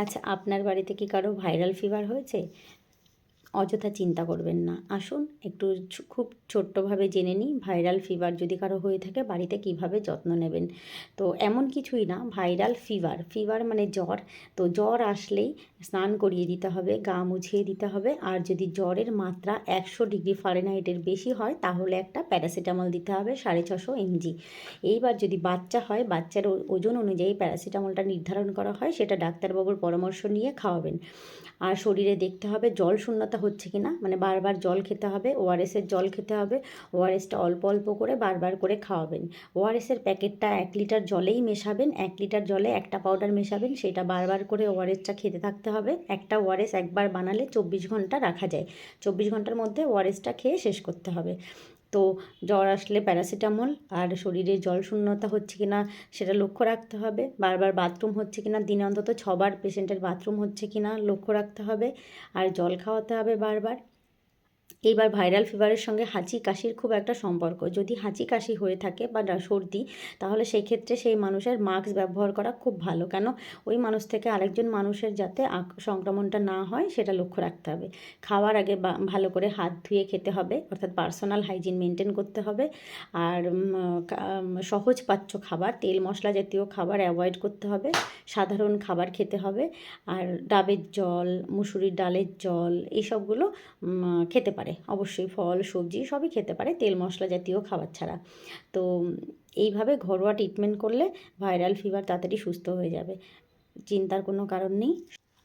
আচ্ছা, আপনার বাড়িতে কি কারো ভাইরাল ফিভার হয়েছে? অযথা চিন্তা করবেন না। আসুন একটু খুব ছোট্টভাবে জেনে নিই ভাইরাল ফিভার যদি কারো হয়ে থাকে বাড়িতে কিভাবে যত্ন নেবেন। তো এমন কিছুই না, ভাইরাল ফিভার, ফিভার মানে জ্বর। তো জ্বর আসলেই স্নান করিয়ে দিতে হবে, গা মুছিয়ে দিতে হবে। আর যদি জ্বরের মাত্রা 100 ডিগ্রি ফারেনহাইটের বেশি হয় তাহলে একটা প্যারাসিটামল দিতে হবে 650 mg। এইবার যদি বাচ্চা হয়, বাচ্চার ওজন অনুযায়ী প্যারাসিটামলটা নির্ধারণ করা হয়, সেটা ডাক্তারবাবুর পরামর্শ নিয়ে খাওয়াবেন। আর শরীরে দেখতে হবে জল শূন্যতা হচ্ছে কি না, মানে বারবার জল খেতে হবে, ওআরএসের জল খেতে হবে। ওআরএসটা অল্প অল্প করে বারবার করে খাওয়াবেন। ওআরএসের প্যাকেটটা 1 লিটার জলেই মেশাবেন, 1 লিটার জলে একটা পাউডার মেশাবেন, সেটা বারবার করে ওআরএসটা খেতে থাকতে হবে। একটা ওআরএস একবার বানালে 24 ঘন্টা রাখা যায়, 24 ঘন্টার মধ্যে ওআরএসটা খেয়ে শেষ করতে হবে। তো জ্বর আসলে প্যারাসিটামল, আর শরীরে জল শূন্যতা হচ্ছে কি না সেটা লক্ষ্য রাখতে হবে। বারবার বাথরুম হচ্ছে কি না, দিনে অন্তত 6বার পেশেন্টের বাথরুম হচ্ছে কি না লক্ষ্য রাখতে হবে। আর জল খাওয়াতে হবে বারবার। এইবার ভাইরাল ফিভারের সঙ্গে হাঁচি কাশির খুব একটা সম্পর্ক। যদি হাঁচি কাশি হয়ে থাকে বা সর্দি, তাহলে সেই ক্ষেত্রে সেই মানুষের মাস্ক ব্যবহার করা খুব ভালো। কেন, ওই মানুষ থেকে আরেকজন মানুষের যাতে সংক্রমণটা না হয় সেটা লক্ষ্য রাখতে হবে। খাওয়ার আগে ভালো করে হাত ধুয়ে খেতে হবে, অর্থাৎ পার্সোনাল হাইজিন মেনটেন করতে হবে। আর সহজ পাচ্য খাবার, তেল মশলা জাতীয় খাবার অ্যাভয়েড করতে হবে। সাধারণ খাবার খেতে হবে। আর ডাবের জল, মুসুরির ডালের জল, এইসবগুলো খেতে পারে। অবশ্যই ফল সবজি সবই খেতে পারে, তেল মশলা জাতীয় খাবার ছাড়া। তো এইভাবে ঘরোয়া ট্রিটমেন্ট করলে ভাইরাল ফিভার তাড়াতাড়ি সুস্থ হয়ে যাবে। চিন্তার কোনো কারণ নেই।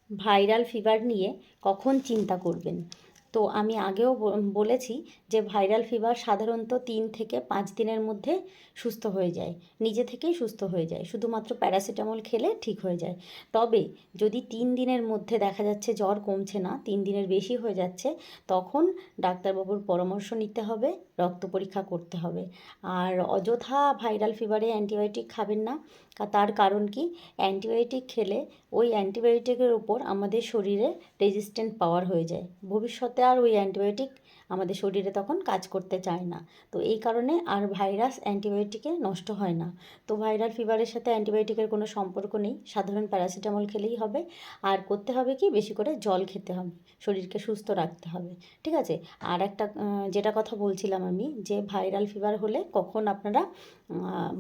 ভাইরাল ফিভার নিয়ে কখন চিন্তা করবেন? তো আমি আগেও বলেছি যে ভাইরাল ফিভার সাধারণত 3 থেকে 5 দিনের মধ্যে সুস্থ হয়ে যায়, নিজে থেকেই সুস্থ হয়ে যায়, শুধুমাত্র প্যারাসিটামল খেলে ঠিক হয়ে যায়। তবে যদি 3 দিনের মধ্যে দেখা যাচ্ছে জ্বর কমছে না, 3 দিনের বেশি হয়ে যাচ্ছে, তখন ডাক্তারবাবুর পরামর্শ নিতে হবে, রক্ত পরীক্ষা করতে হবে। আর অযথা ভাইরাল ফিভারে অ্যান্টিবায়োটিক খাবেন না। তার কারণ কি, অ্যান্টিবায়োটিক খেলে ওই অ্যান্টিবায়োটিকের উপর আমাদের শরীরে রেজিস্ট্যান্ট পাওয়ার হয়ে যায়। ভবিষ্যতে আর ওই অ্যান্টিবায়োটিক আমাদের শরীরে তখন কাজ করতে চায় না। তো এই কারণে আর ভাইরাস অ্যান্টিবায়োটিকে নষ্ট হয় না। তো ভাইরাল ফিভারের সাথে অ্যান্টিবায়োটিকের কোনো সম্পর্ক নেই, সাধারণ প্যারাসিটামল খেলেই হবে। আর করতে হবে কি, বেশি করে জল খেতে হবে, শরীরকে সুস্থ রাখতে হবে। ঠিক আছে। আর একটা যেটা কথা বলছিলাম আমি, যে ভাইরাল ফিভার হলে কখন আপনারা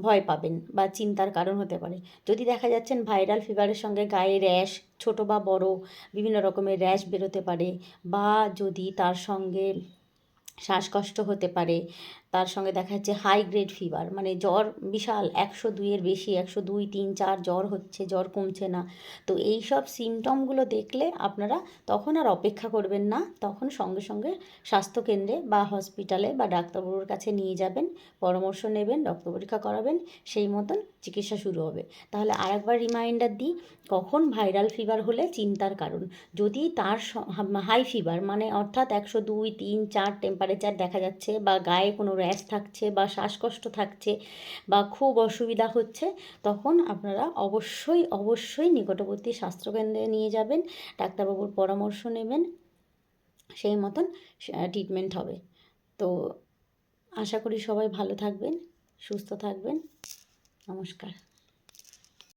ভয় পাবেন বা চিন্তার কারণ হতে পারে। যদি দেখা যাচ্ছেন ভাইরাল ফিভারের সঙ্গে গায়ে র্যাশ, ছোট বা বড় বিভিন্ন রকমের র্যাশ বেরোতে পারে, বা যদি তার সঙ্গে শ্বাসকষ্ট হতে পারে, তার সঙ্গে দেখা যাচ্ছে হাই গ্রেড ফিভার, মানে জ্বর বিশাল 102-এর বেশি, 102, 3, 4 জ্বর হচ্ছে, জ্বর কমছে না। তো এই সব সিমটমগুলো দেখলে আপনারা তখন আর অপেক্ষা করবেন না, তখন সঙ্গে সঙ্গে স্বাস্থ্যকেন্দ্রে বা হসপিটালে বা ডাক্তারবাবুর কাছে নিয়ে যাবেন, পরামর্শ নেবেন, রক্ত পরীক্ষা করাবেন, সেই মতন চিকিৎসা শুরু হবে। তাহলে আরেকবার রিমাইন্ডার দিই, কখন ভাইরাল ফিভার হলে চিন্তার কারণ। যদি তার হাই ফিভার মানে অর্থাৎ 102, 3, 4 টেম্পারেচার দেখা যাচ্ছে, বা গায়ে কোনো র্যাশ থাকছে, বা শ্বাসকষ্ট থাকছে, বা খুব অসুবিধা হচ্ছে, তখন আপনারা অবশ্যই অবশ্যই নিকটবর্তী স্বাস্থ্যকেন্দ্রে নিয়ে যাবেন, ডাক্তারবাবুর পরামর্শ নেবেন, সেই মতন ট্রিটমেন্ট হবে। তো আশা করি সবাই ভালো থাকবেন, সুস্থ থাকবেন। নমস্কার।